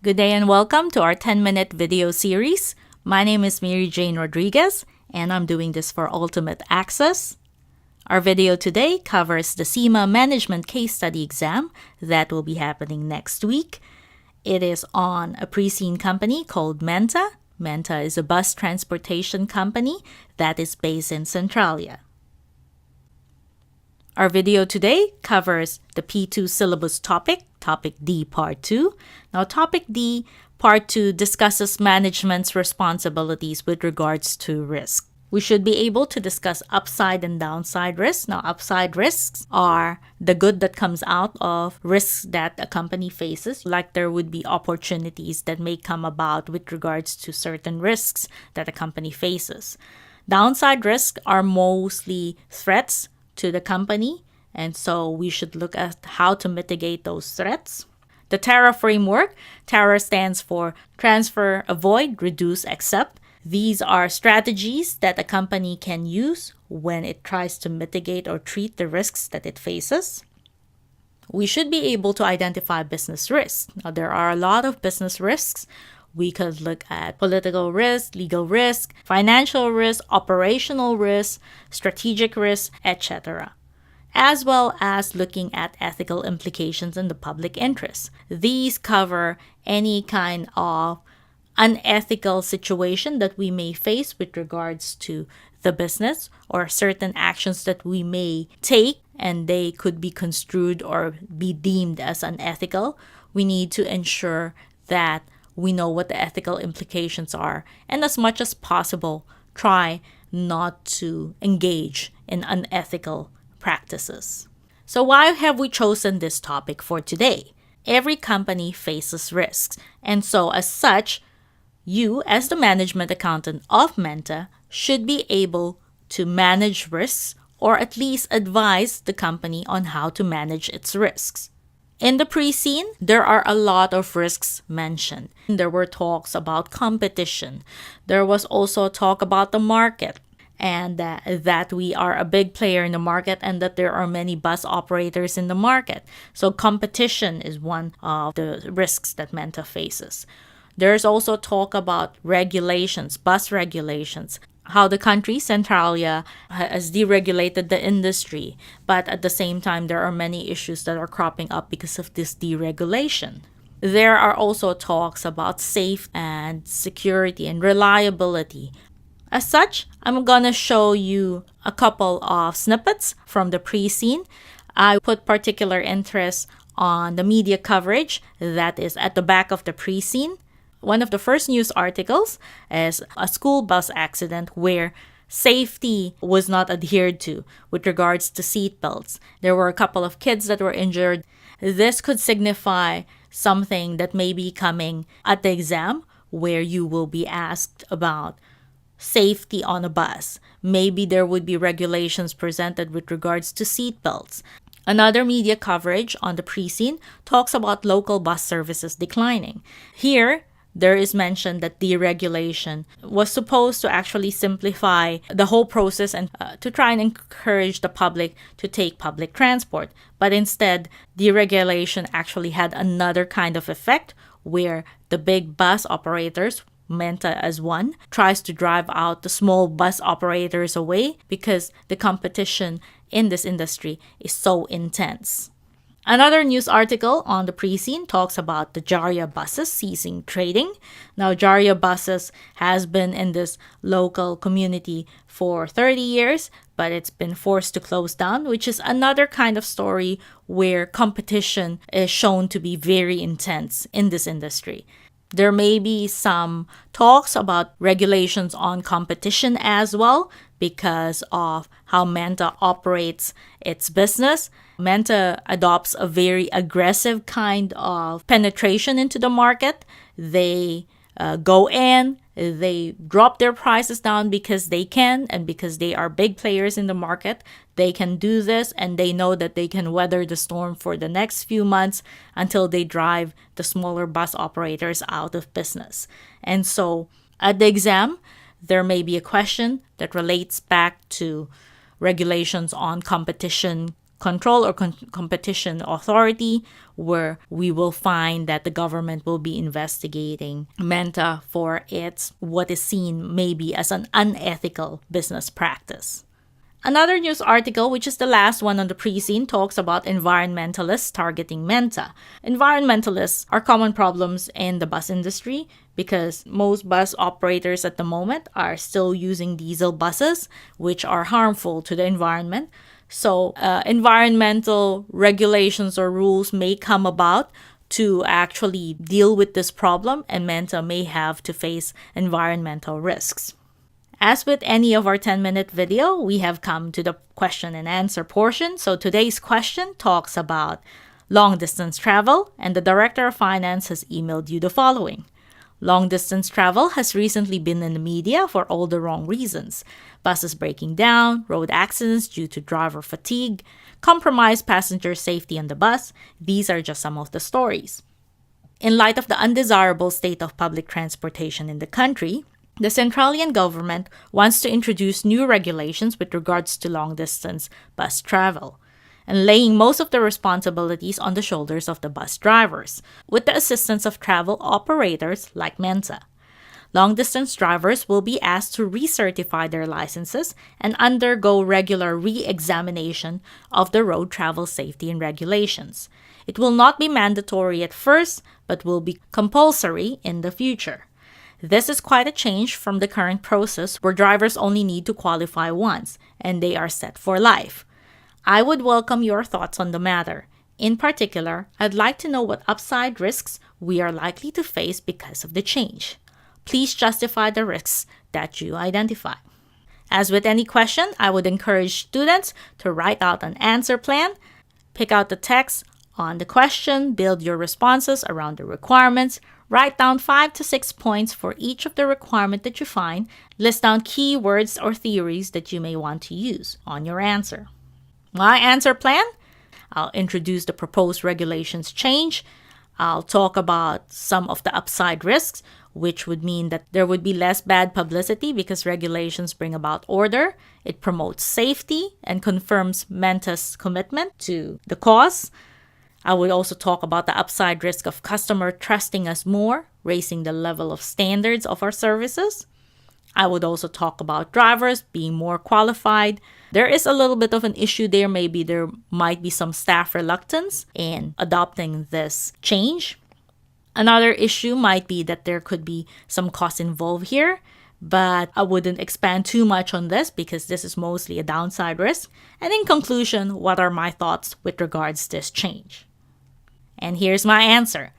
Good day and welcome to our 10-minute video series. My name is Mary Jane Rodriguez and I'm doing this for Ultimate Access. Our video today covers the SEMA Management Case Study exam that will be happening next week. It is on a pre-scene company called Menta. Menta is a bus transportation company that is based in Centralia. Our video today covers the P2 syllabus topic D Part 2. Now, Topic D Part 2 discusses management's responsibilities with regards to risk. We should be able to discuss upside and downside risks. Now, upside risks are the good that comes out of risks that a company faces, like there would be opportunities that may come about with regards to certain risks that a company faces. Downside risks are mostly threats to the company, and so we should look at how to mitigate those threats. The TARA framework, TARA stands for Transfer, Avoid, Reduce, Accept. These are strategies that a company can use when it tries to mitigate or treat the risks that it faces. We should be able to identify business risks. Now, there are a lot of business risks. We could look at political risk, legal risk, financial risk, operational risk, strategic risk, etc., as well as looking at ethical implications in the public interest. These cover any kind of unethical situation that we may face with regards to the business or certain actions that we may take, and they could be construed or be deemed as unethical. We need to ensure that we know what the ethical implications are, and as much as possible, try not to engage in unethical practices. So why have we chosen this topic for today? Every company faces risks, and so as such, you as the management accountant of Menta should be able to manage risks or at least advise the company on how to manage its risks. In the pre-scene, there are a lot of risks mentioned. There were talks about competition. There was also talk about the market, and that we are a big player in the market and that there are many bus operators in the market. So competition is one of the risks that Menta faces. There's also talk about regulations, bus regulations, how the country, Centralia, has deregulated the industry. But at the same time, there are many issues that are cropping up because of this deregulation. There are also talks about safety and security and reliability. As such, I'm going to show you a couple of snippets from the pre-scene. I put particular interest on the media coverage that is at the back of the pre-scene. One of the first news articles is a school bus accident where safety was not adhered to with regards to seat belts. There were a couple of kids that were injured. This could signify something that may be coming at the exam, where you will be asked about safety on a bus. Maybe there would be regulations presented with regards to seat belts. Another media coverage on the pre-scene talks about local bus services declining. Here, there is mention that deregulation was supposed to actually simplify the whole process and to try and encourage the public to take public transport. But instead, deregulation actually had another kind of effect where the big bus operators, Menta as one, tries to drive out the small bus operators away because the competition in this industry is so intense. Another news article on the pre-scene talks about the Jaria buses ceasing trading. Now, Jaria buses has been in this local community for 30 years, but it's been forced to close down, which is another kind of story where competition is shown to be very intense in this industry. There may be some talks about regulations on competition as well because of how Menta operates its business. Menta adopts a very aggressive kind of penetration into the market. They go in, they drop their prices down because they can and because they are big players in the market. They can do this and they know that they can weather the storm for the next few months until they drive the smaller bus operators out of business. And so at the exam, there may be a question that relates back to regulations on competition Control or Competition Authority, where we will find that the government will be investigating Menta for its what is seen maybe as an unethical business practice. Another news article, which is the last one on the pre-scene, talks about environmentalists targeting Menta. Environmentalists are common problems in the bus industry because most bus operators at the moment are still using diesel buses, which are harmful to the environment. So environmental regulations or rules may come about to actually deal with this problem, and Menta may have to face environmental risks. As with any of our 10-minute video, we have come to the question and answer portion. So today's question talks about long-distance travel, and the Director of Finance has emailed you the following. Long-distance travel has recently been in the media for all the wrong reasons. Buses breaking down, road accidents due to driver fatigue, compromised passenger safety on the bus. These are just some of the stories. In light of the undesirable state of public transportation in the country, the Centralian government wants to introduce new regulations with regards to long-distance bus travel, and laying most of the responsibilities on the shoulders of the bus drivers, with the assistance of travel operators like Menta. Long-distance drivers will be asked to recertify their licenses and undergo regular re-examination of the road travel safety and regulations. It will not be mandatory at first, but will be compulsory in the future. This is quite a change from the current process where drivers only need to qualify once and they are set for life. I would welcome your thoughts on the matter. In particular, I'd like to know what upside risks we are likely to face because of the change. Please justify the risks that you identify. As with any question, I would encourage students to write out an answer plan, pick out the text on the question, build your responses around the requirements, write down 5 to 6 points for each of the requirement that you find, list down keywords or theories that you may want to use on your answer. My answer plan? I'll introduce the proposed regulations change. I'll talk about some of the upside risks, which would mean that there would be less bad publicity because regulations bring about order. It promotes safety and confirms Menta's commitment to the cause. I would also talk about the upside risk of customer trusting us more, raising the level of standards of our services. I would also talk about drivers being more qualified. There is a little bit of an issue there. Maybe there might be some staff reluctance in adopting this change. Another issue might be that there could be some cost involved here, but I wouldn't expand too much on this because this is mostly a downside risk. And in conclusion, what are my thoughts with regards to this change? And here's my answer.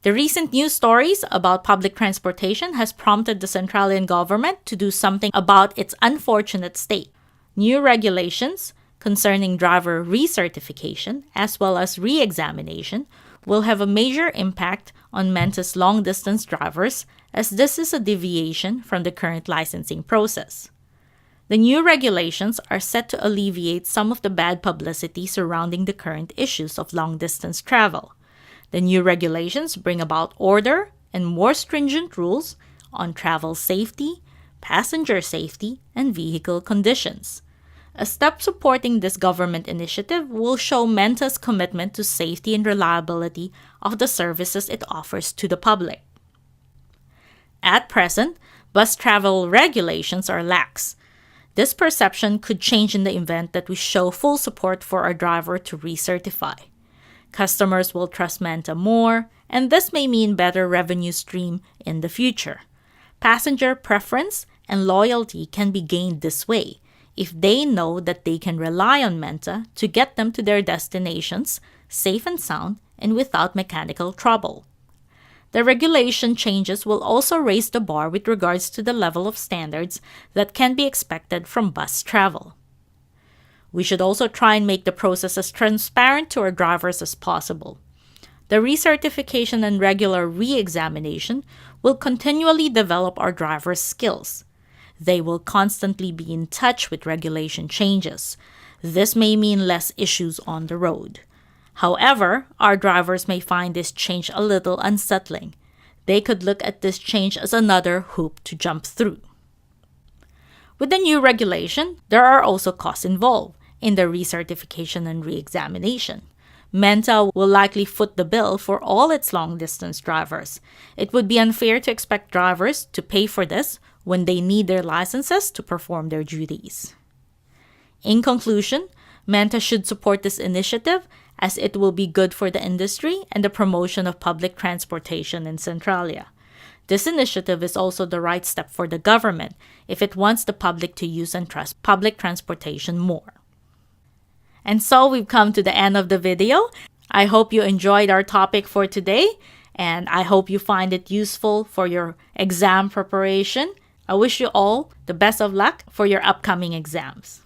The recent news stories about public transportation has prompted the Centralian government to do something about its unfortunate state. New regulations concerning driver recertification as well as re-examination will have a major impact on Menta's long-distance drivers, as this is a deviation from the current licensing process. The new regulations are set to alleviate some of the bad publicity surrounding the current issues of long-distance travel. The new regulations bring about order and more stringent rules on travel safety, passenger safety, and vehicle conditions. A step supporting this government initiative will show Menta's commitment to safety and reliability of the services it offers to the public. At present, bus travel regulations are lax. This perception could change in the event that we show full support for our driver to recertify. Customers will trust Menta more, and this may mean better revenue stream in the future. Passenger preference and loyalty can be gained this way if they know that they can rely on Menta to get them to their destinations safe and sound and without mechanical trouble. The regulation changes will also raise the bar with regards to the level of standards that can be expected from bus travel. We should also try and make the process as transparent to our drivers as possible. The recertification and regular re-examination will continually develop our drivers' skills. They will constantly be in touch with regulation changes. This may mean less issues on the road. However, our drivers may find this change a little unsettling. They could look at this change as another hoop to jump through. With the new regulation, there are also costs involved. in the recertification and reexamination. Menta will likely foot the bill for all its long-distance drivers. It would be unfair to expect drivers to pay for this when they need their licenses to perform their duties. In conclusion, Menta should support this initiative as it will be good for the industry and the promotion of public transportation in Centralia. This initiative is also the right step for the government if it wants the public to use and trust public transportation more. And so we've come to the end of the video. I hope you enjoyed our topic for today, and I hope you find it useful for your exam preparation. I wish you all the best of luck for your upcoming exams.